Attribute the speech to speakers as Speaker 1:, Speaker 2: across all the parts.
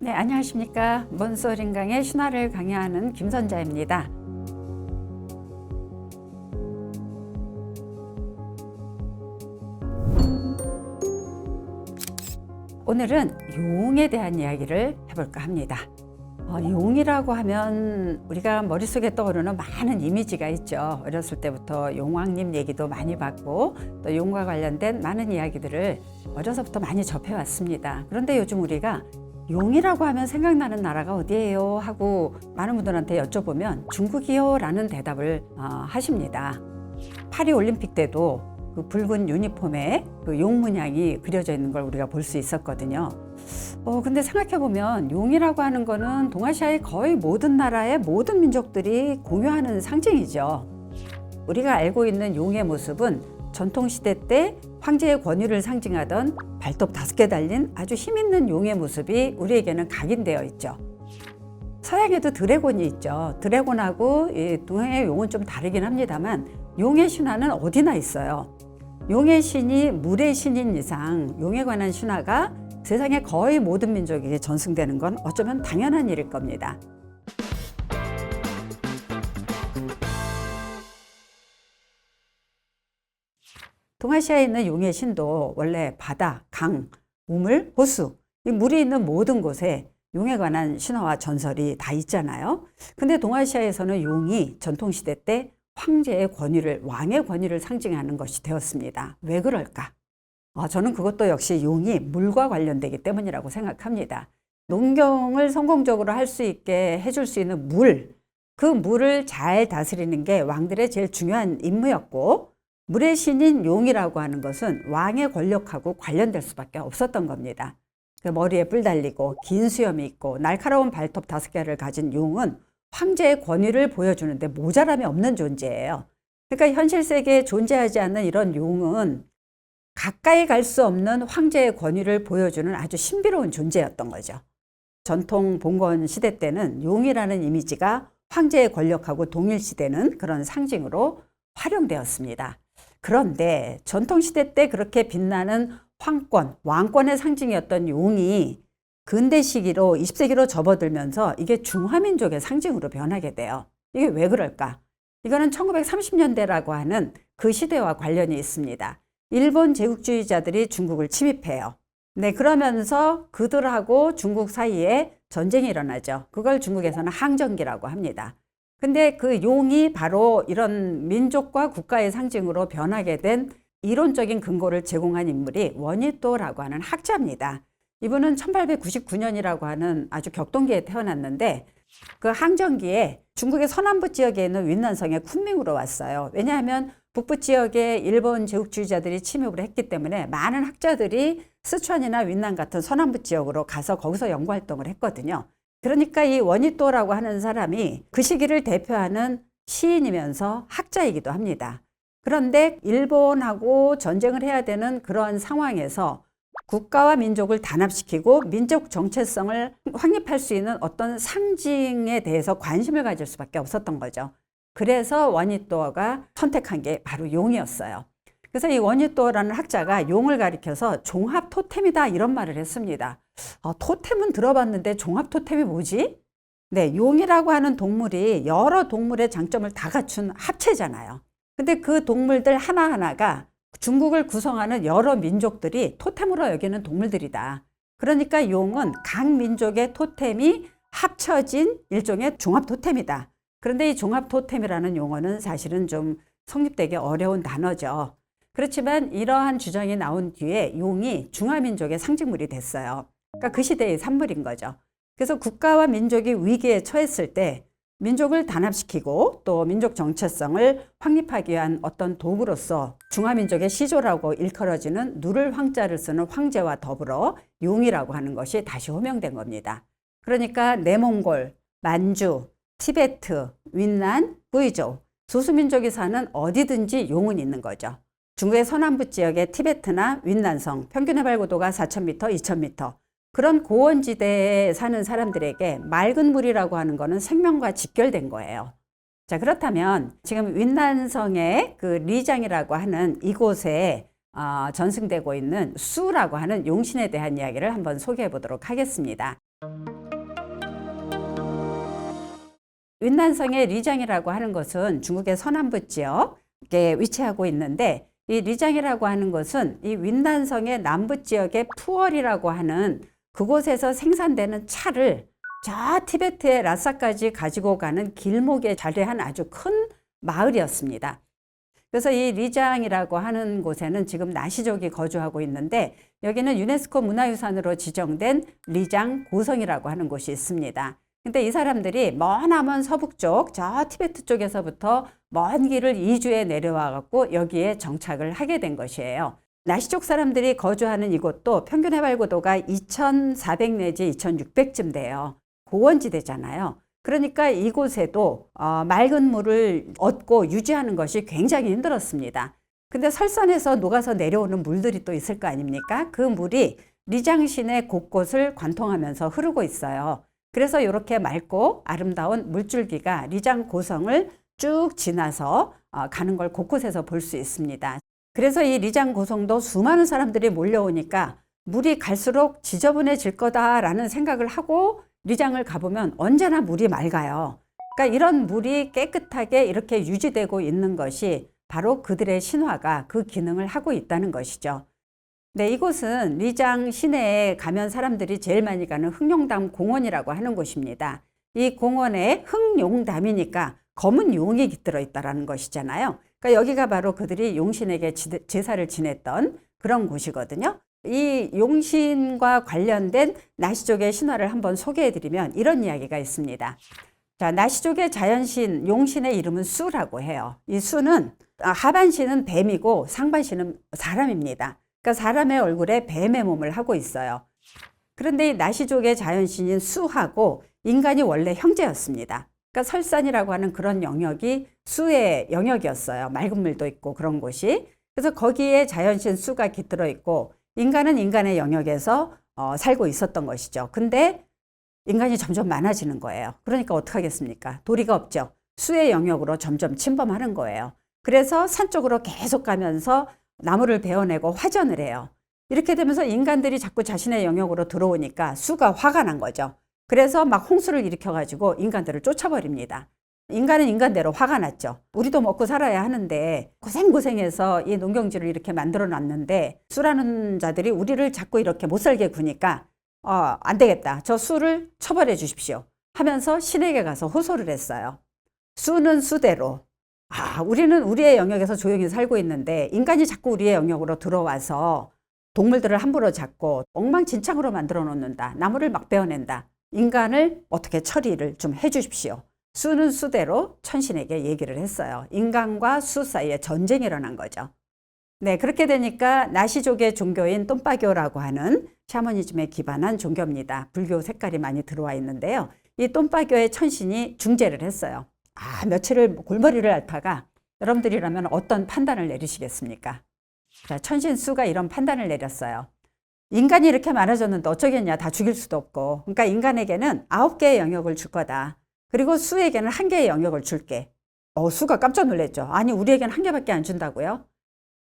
Speaker 1: 네, 안녕하십니까. 몬소린강의 신화를 강의하는 김선자입니다. 오늘은 용에 대한 이야기를 해볼까 합니다. 용이라고 하면 우리가 머릿속에 떠오르는 많은 이미지가 있죠. 어렸을 때부터 용왕님 얘기도 많이 받고 또 용과 관련된 많은 이야기들을 어려서부터 많이 접해왔습니다. 그런데 요즘 우리가 용이라고 하면 생각나는 나라가 어디예요? 하고 많은 분들한테 여쭤보면 중국이요 라는 대답을 하십니다. 파리올림픽 때도 그 붉은 유니폼에 그 용 문양이 그려져 있는 걸 우리가 볼 수 있었거든요. 근데 생각해보면 용이라고 하는 거는 동아시아의 거의 모든 나라의 모든 민족들이 공유하는 상징이죠. 우리가 알고 있는 용의 모습은 전통시대 때 황제의 권위를 상징하던 발톱 5개 달린 아주 힘있는 용의 모습이 우리에게는 각인되어 있죠. 서양에도 드래곤이 있죠. 드래곤하고 동양의 용은 좀 다르긴 합니다만 용의 신화는 어디나 있어요. 용의 신이 물의 신인 이상 용에 관한 신화가 세상의 거의 모든 민족에게 전승되는 건 어쩌면 당연한 일일 겁니다. 동아시아에 있는 용의 신도 원래 바다, 강, 우물, 호수, 이 물이 있는 모든 곳에 용에 관한 신화와 전설이 다 있잖아요. 근데 동아시아에서는 용이 전통시대 때 황제의 권위를, 왕의 권위를 상징하는 것이 되었습니다. 왜 그럴까? 저는 그것도 역시 용이 물과 관련되기 때문이라고 생각합니다. 농경을 성공적으로 할 수 있게 해줄 수 있는 물, 그 물을 잘 다스리는 게 왕들의 제일 중요한 임무였고, 물의 신인 용이라고 하는 것은 왕의 권력하고 관련될 수밖에 없었던 겁니다. 머리에 뿔 달리고 긴 수염이 있고 날카로운 발톱 5개를 가진 용은 황제의 권위를 보여주는데 모자람이 없는 존재예요. 그러니까 현실 세계에 존재하지 않는 이런 용은 가까이 갈 수 없는 황제의 권위를 보여주는 아주 신비로운 존재였던 거죠. 전통 봉건 시대 때는 용이라는 이미지가 황제의 권력하고 동일시되는 그런 상징으로 활용되었습니다. 그런데 전통시대 때 그렇게 빛나는 황권, 왕권의 상징이었던 용이 근대 시기로 20세기로 접어들면서 이게 중화민족의 상징으로 변하게 돼요. 이게 왜 그럴까? 이거는 1930년대라고 하는 그 시대와 관련이 있습니다. 일본 제국주의자들이 중국을 침입해요. 네, 그러면서 그들하고 중국 사이에 전쟁이 일어나죠. 그걸 중국에서는 항전기라고 합니다. 근데 그 용이 바로 이런 민족과 국가의 상징으로 변하게 된 이론적인 근거를 제공한 인물이 원이또라고 하는 학자입니다. 이분은 1899년이라고 하는 아주 격동기에 태어났는데 그 항전기에 중국의 서남부 지역에 있는 윈난성의 쿤밍으로 왔어요. 왜냐하면 북부 지역에 일본 제국주의자들이 침입을 했기 때문에 많은 학자들이 스촨이나 윈난 같은 서남부 지역으로 가서 거기서 연구활동을 했거든요. 그러니까 이 원이또라고 하는 사람이 그 시기를 대표하는 시인이면서 학자이기도 합니다. 그런데 일본하고 전쟁을 해야 되는 그런 상황에서 국가와 민족을 단합시키고 민족 정체성을 확립할 수 있는 어떤 상징에 대해서 관심을 가질 수밖에 없었던 거죠. 그래서 원이또가 선택한 게 바로 용이었어요. 그래서 이 원이또라는 학자가 용을 가리켜서 종합 토템이다 이런 말을 했습니다. 토템은 들어봤는데 종합 토템이 뭐지? 네, 용이라고 하는 동물이 여러 동물의 장점을 다 갖춘 합체잖아요. 근데 그 동물들 하나하나가 중국을 구성하는 여러 민족들이 토템으로 여기는 동물들이다. 그러니까 용은 각 민족의 토템이 합쳐진 일종의 종합 토템이다. 그런데 이 종합 토템이라는 용어는 사실은 좀 성립되기 어려운 단어죠. 그렇지만 이러한 주장이 나온 뒤에 용이 중화민족의 상징물이 됐어요. 그러니까 그 시대의 산물인 거죠. 그래서 국가와 민족이 위기에 처했을 때 민족을 단합시키고 또 민족 정체성을 확립하기 위한 어떤 도구로서 중화민족의 시조라고 일컬어지는 누를 황자를 쓰는 황제와 더불어 용이라고 하는 것이 다시 호명된 겁니다. 그러니까 내몽골, 만주, 티베트, 윈난, 구이조 소수민족이 사는 어디든지 용은 있는 거죠. 중국의 서남부 지역의 티베트나 윈난성 평균 해발 고도가 4,000m, 2,000m 그런 고원지대에 사는 사람들에게 맑은 물이라고 하는 거는 생명과 직결된 거예요. 자, 그렇다면 지금 윈난성의 그 리장이라고 하는 이곳에 전승되고 있는 수라고 하는 용신에 대한 이야기를 한번 소개해 보도록 하겠습니다. 윈난성의 리장이라고 하는 것은 중국의 서남부 지역에 위치하고 있는데, 이 리장이라고 하는 것은 이 윈난성의 남부 지역의 푸얼이라고 하는 그곳에서 생산되는 차를 저 티베트의 라사까지 가지고 가는 길목에 자리한 아주 큰 마을이었습니다. 그래서 이 리장이라고 하는 곳에는 지금 나시족이 거주하고 있는데, 여기는 유네스코 문화유산으로 지정된 리장 고성이라고 하는 곳이 있습니다. 근데 이 사람들이 머나먼 서북쪽 저 티베트 쪽에서부터 먼 길을 이주해 내려와 갖고 여기에 정착을 하게 된 것이에요. 나시족 사람들이 거주하는 이곳도 평균 해발 고도가 2400 내지 2600쯤 돼요. 고원지대잖아요. 그러니까 이곳에도 맑은 물을 얻고 유지하는 것이 굉장히 힘들었습니다. 근데 설산에서 녹아서 내려오는 물들이 또 있을 거 아닙니까? 그 물이 리장 시내 곳곳을 관통하면서 흐르고 있어요. 그래서 이렇게 맑고 아름다운 물줄기가 리장 고성을 쭉 지나서 가는 걸 곳곳에서 볼 수 있습니다. 그래서 이 리장 고성도 수많은 사람들이 몰려오니까 물이 갈수록 지저분해질 거다라는 생각을 하고 리장을 가보면 언제나 물이 맑아요. 그러니까 이런 물이 깨끗하게 이렇게 유지되고 있는 것이 바로 그들의 신화가 그 기능을 하고 있다는 것이죠. 네, 이곳은 리장 시내에 가면 사람들이 제일 많이 가는 흑룡담 공원이라고 하는 곳입니다. 이 공원에 흑룡담이니까 검은 용이 깃들어 있다는 것이잖아요. 그러니까 여기가 바로 그들이 용신에게 제사를 지냈던 그런 곳이거든요. 이 용신과 관련된 나시족의 신화를 한번 소개해드리면 이런 이야기가 있습니다. 자, 나시족의 자연신 용신의 이름은 수라고 해요. 이 수는 하반신은 뱀이고 상반신은 사람입니다. 그러니까 사람의 얼굴에 뱀의 몸을 하고 있어요. 그런데 이 나시족의 자연신인 수하고 인간이 원래 형제였습니다. 그러니까 설산이라고 하는 그런 영역이 수의 영역이었어요. 맑은 물도 있고 그런 곳이. 그래서 거기에 자연신 수가 깃들어 있고 인간은 인간의 영역에서 살고 있었던 것이죠. 근데 인간이 점점 많아지는 거예요. 그러니까 어떡하겠습니까? 도리가 없죠. 수의 영역으로 점점 침범하는 거예요. 그래서 산 쪽으로 계속 가면서 나무를 베어내고 화전을 해요. 이렇게 되면서 인간들이 자꾸 자신의 영역으로 들어오니까 수가 화가 난 거죠. 그래서 막 홍수를 일으켜가지고 인간들을 쫓아버립니다. 인간은 인간대로 화가 났죠. 우리도 먹고 살아야 하는데 고생고생해서 이 농경지를 이렇게 만들어 놨는데 수라는 자들이 우리를 자꾸 이렇게 못 살게 구니까 안 되겠다. 저 수를 처벌해 주십시오. 하면서 신에게 가서 호소를 했어요. 수는 수대로 우리는 우리의 영역에서 조용히 살고 있는데 인간이 자꾸 우리의 영역으로 들어와서 동물들을 함부로 잡고 엉망진창으로 만들어 놓는다. 나무를 막 베어낸다. 인간을 어떻게 처리를 좀 해주십시오. 수는 수대로 천신에게 얘기를 했어요. 인간과 수 사이에 전쟁이 일어난 거죠. 네, 그렇게 되니까 나시족의 종교인 똠빠교라고 하는 샤머니즘에 기반한 종교입니다. 불교 색깔이 많이 들어와 있는데요. 이 똠빠교의 천신이 중재를 했어요. 며칠을 골머리를 앓다가 여러분들이라면 어떤 판단을 내리시겠습니까? 자, 천신 수가 이런 판단을 내렸어요. 인간이 이렇게 많아졌는데 어쩌겠냐, 다 죽일 수도 없고. 그러니까 인간에게는 9개의 영역을 줄 거다. 그리고 수에게는 1개의 영역을 줄게. 수가 깜짝 놀랐죠. 아니, 우리에게는 1개밖에 안 준다고요?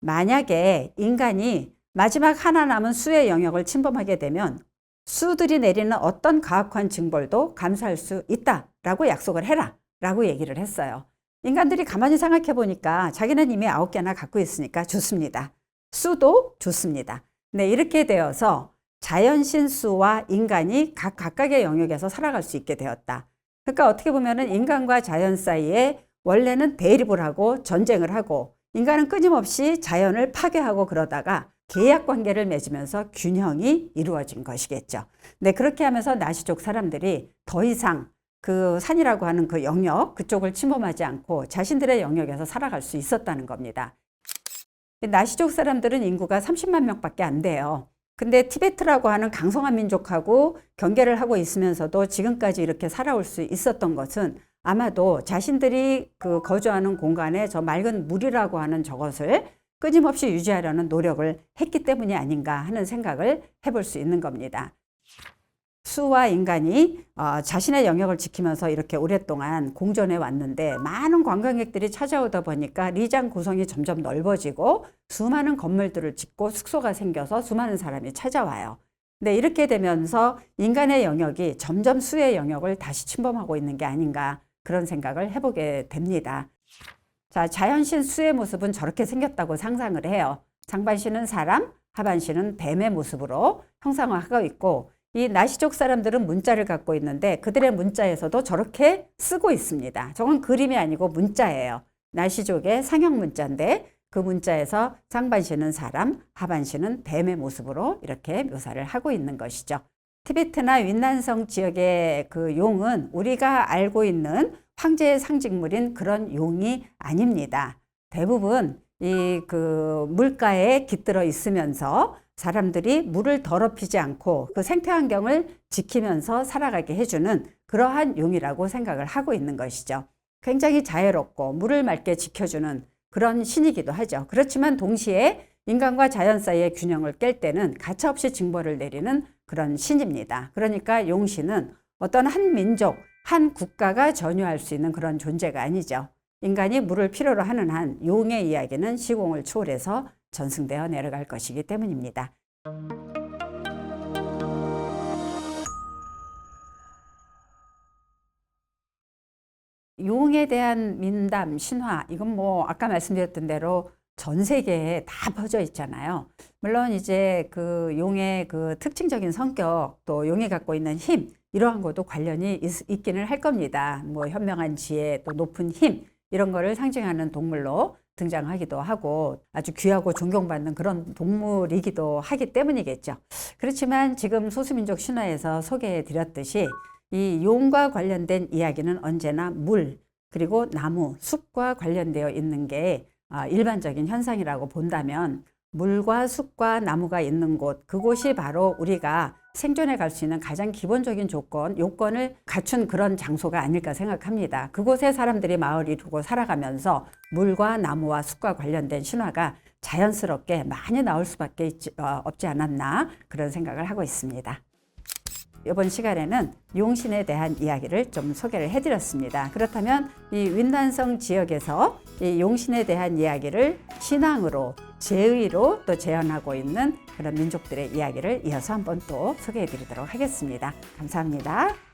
Speaker 1: 만약에 인간이 마지막 하나 남은 수의 영역을 침범하게 되면 수들이 내리는 어떤 가혹한 징벌도 감수할 수 있다라고 약속을 해라 라고 얘기를 했어요. 인간들이 가만히 생각해 보니까 자기는 이미 9개나 갖고 있으니까 좋습니다. 수도 좋습니다. 네, 이렇게 되어서 자연신 수와 인간이 각각의 영역에서 살아갈 수 있게 되었다. 그러니까 어떻게 보면은 인간과 자연 사이에 원래는 대립을 하고 전쟁을 하고 인간은 끊임없이 자연을 파괴하고 그러다가 계약 관계를 맺으면서 균형이 이루어진 것이겠죠. 네, 그렇게 하면서 나시족 사람들이 더 이상 그 산이라고 하는 그 영역, 그쪽을 침범하지 않고 자신들의 영역에서 살아갈 수 있었다는 겁니다. 나시족 사람들은 인구가 30만 명밖에 안 돼요. 근데 티베트라고 하는 강성한 민족하고 경계를 하고 있으면서도 지금까지 이렇게 살아올 수 있었던 것은 아마도 자신들이 그 거주하는 공간에 저 맑은 물이라고 하는 저것을 끊임없이 유지하려는 노력을 했기 때문이 아닌가 하는 생각을 해볼 수 있는 겁니다. 수와 인간이 자신의 영역을 지키면서 이렇게 오랫동안 공존해 왔는데 많은 관광객들이 찾아오다 보니까 리장 고성이 점점 넓어지고 수많은 건물들을 짓고 숙소가 생겨서 수많은 사람이 찾아와요. 네, 이렇게 되면서 인간의 영역이 점점 수의 영역을 다시 침범하고 있는 게 아닌가 그런 생각을 해보게 됩니다. 자, 자연신 수의 모습은 저렇게 생겼다고 상상을 해요. 상반신은 사람, 하반신은 뱀의 모습으로 형상화하고 있고 이 나시족 사람들은 문자를 갖고 있는데 그들의 문자에서도 저렇게 쓰고 있습니다. 저건 그림이 아니고 문자예요. 나시족의 상형 문자인데 그 문자에서 상반신은 사람, 하반신은 뱀의 모습으로 이렇게 묘사를 하고 있는 것이죠. 티베트나 윈난성 지역의 그 용은 우리가 알고 있는 황제의 상징물인 그런 용이 아닙니다. 대부분 이 그 물가에 깃들어 있으면서 사람들이 물을 더럽히지 않고 그 생태 환경을 지키면서 살아가게 해주는 그러한 용이라고 생각을 하고 있는 것이죠. 굉장히 자애롭고 물을 맑게 지켜주는 그런 신이기도 하죠. 그렇지만 동시에 인간과 자연 사이의 균형을 깰 때는 가차없이 징벌을 내리는 그런 신입니다. 그러니까 용신은 어떤 한 민족, 한 국가가 전유할 수 있는 그런 존재가 아니죠. 인간이 물을 필요로 하는 한 용의 이야기는 시공을 초월해서 전승되어 내려갈 것이기 때문입니다. 용에 대한 민담, 신화, 이건 뭐 아까 말씀드렸던 대로 전 세계에 다 퍼져 있잖아요. 물론 이제 그 용의 그 특징적인 성격, 또 용이 갖고 있는 힘, 이러한 것도 관련이 있기는 할 겁니다. 뭐 현명한 지혜, 또 높은 힘, 이런 거를 상징하는 동물로 등장하기도 하고 아주 귀하고 존경받는 그런 동물이기도 하기 때문이겠죠. 그렇지만 지금 소수민족 신화에서 소개해 드렸듯이 이 용과 관련된 이야기는 언제나 물, 그리고 나무, 숲과 관련되어 있는 게 일반적인 현상이라고 본다면 물과 숲과 나무가 있는 곳, 그곳이 바로 우리가 생존해 갈 수 있는 가장 기본적인 요건을 갖춘 그런 장소가 아닐까 생각합니다. 그곳에 사람들이 마을 이루고 살아가면서 물과 나무와 숲과 관련된 신화가 자연스럽게 많이 나올 수밖에 없지 않았나 그런 생각을 하고 있습니다. 이번 시간에는 용신에 대한 이야기를 좀 소개를 해드렸습니다. 그렇다면 이 윈난성 지역에서 이 용신에 대한 이야기를 신앙으로, 제의로 또 재현하고 있는 그런 민족들의 이야기를 이어서 한번 또 소개해 드리도록 하겠습니다. 감사합니다.